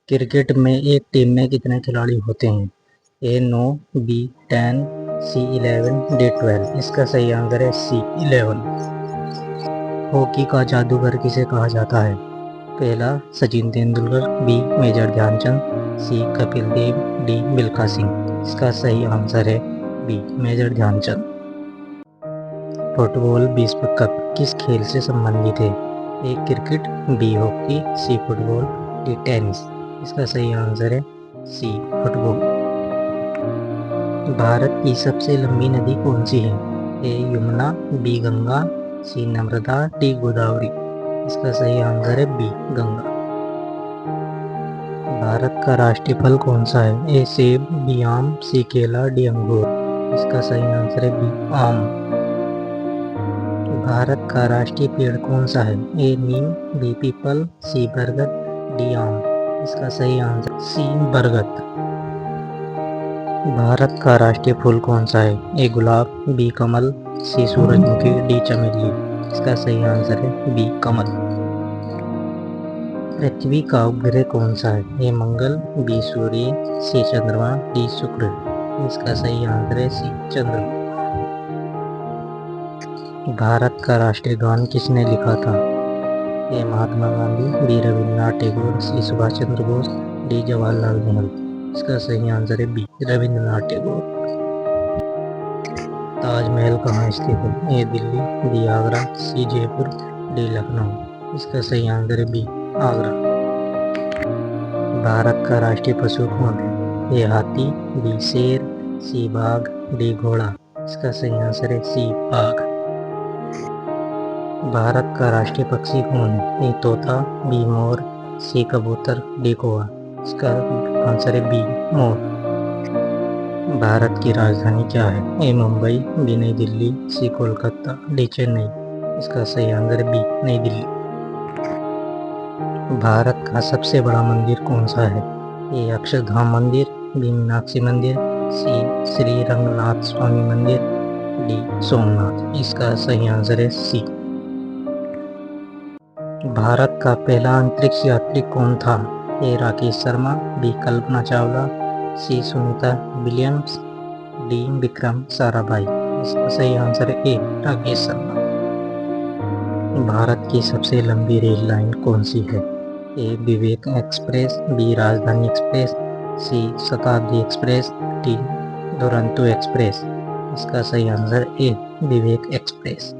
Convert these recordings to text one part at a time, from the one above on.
Cricket में एक team में कितने खिलाड़ी होते हैं? ए 9, बी 10, सी 11, डी 12। इसका सही आंसर है सी 11। हॉकी का जादूगर किसे कहा जाता है? पहला Sachin Tendulkar, B major Dhyan Chand, C Kapil Dev, D Milkha Singh. इसका सही आंसर है बी मेजर ध्यानचंद। फुटबॉल विश्व कप किस खेल से संबंधित है? A cricket, B hockey, C football, D tennis. इसका सही आंसर है सी फुटबॉल। भारत की सबसे लंबी नदी कौन सी है? ए यमुना, बी गंगा, सी नर्मदा, डी गोदावरी। इसका सही आंसर है बी गंगा। भारत का राष्ट्रीय फल कौन सा है? ए सेब, बी आम, सी केला, डी अंगूर। इसका सही आंसर है बी आम। भारत का राष्ट्रीय पेड़ कौन सा है? ए नीम, बी पीपल, सी बरगद, डी आम। इसका सही आंसर सी बरगद। भारत का राष्ट्रीय फूल कौन सा है? ए गुलाब, बी कमल, सी सूरजमुखी, डी चमेली। इसका सही आंसर है बी कमल। पृथ्वी का उपग्रह कौन सा है? ए मंगल, बी सूर्य, सी चंद्रमा, डी शुक्र। इसका सही आंसर है सी चंद्रमा। भारत का राष्ट्रीय गान किसने लिखा था? ए महात्मा गांधी, बी रविन्द्रनाथ टैगोर, सी सुभाष चंद्र बोस, डी जवाहरलाल नेहरू। इसका सही आंसर है बी रविन्द्रनाथ टैगोर। ताजमहल कहाँ स्थित है? A Delhi, B Agra, C Jaipur, D Lucknow. इसका सही आंसर है बी आगरा। भारत का राष्ट्रीय पशु कौन है? ए हाथी, बी शेर, सी बाघ, डी घोड़ा। इसका सही आंसर है सी बाघ। भारत का राष्ट्रीय पक्षी कौन है? ए तोता, बी मोर, सी कबूतर, डी कौवा। इसका आंसर है बी मोर। भारत की राजधानी क्या है? ए मुंबई, बी नई दिल्ली, सी कोलकाता, डी चेन्नई। इसका सही आंसर है बी नई दिल्ली। भारत का सबसे बड़ा मंदिर कौन सा है? ए अक्षरधाम मंदिर, बी मीनाक्षी मंदिर, सी श्री रंगनाथ स्वामी मंदिर, डी सोमनाथ। इसका सही आंसर है सी। भारत का पहला अंतरिक्ष यात्री कौन था? ए राकेश शर्मा, बी कल्पना चावला, सी सुनीता विलियम्स, डी विक्रम साराभाई। इसका सही आंसर है ए राकेश शर्मा। भारत की सबसे लंबी रेल लाइन कौन सी है? A Vivek express, B Rajdhani express, C Shatabdi express, D Duronto express. इसका सही answer A Vivek express.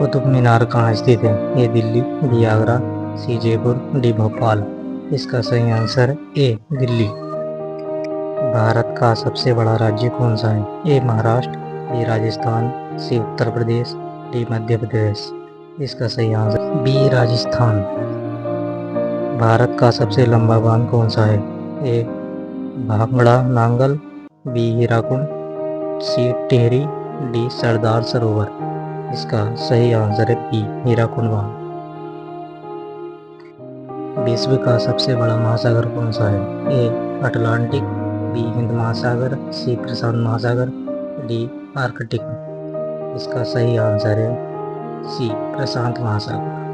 Qutub Minar कहाँ स्थित है? A Delhi, B Agra, C Jaipur, D Bhopal. इसका सही आंसर ए दिल्ली। भारत का सबसे बड़ा राज्य कौन सा है? ए महाराष्ट्र, बी राजस्थान, सी उत्तर प्रदेश, डी मध्य प्रदेश। इसका सही आंसर बी राजस्थान। भारत का सबसे लंबा बांध कौन सा है? ए भाखड़ा नांगल, बी हीराकुंड, सी टिहरी, डी सरदार सरोवर। इसका सही आंसर है बी हीराकुंड बांध। विश्व का सबसे बड़ा महासागर कौन सा है? ए अटलांटिक, बी हिंद महासागर, सी प्रशांत महासागर, डी आर्कटिक। इसका सही आंसर है सी प्रशांत महासागर।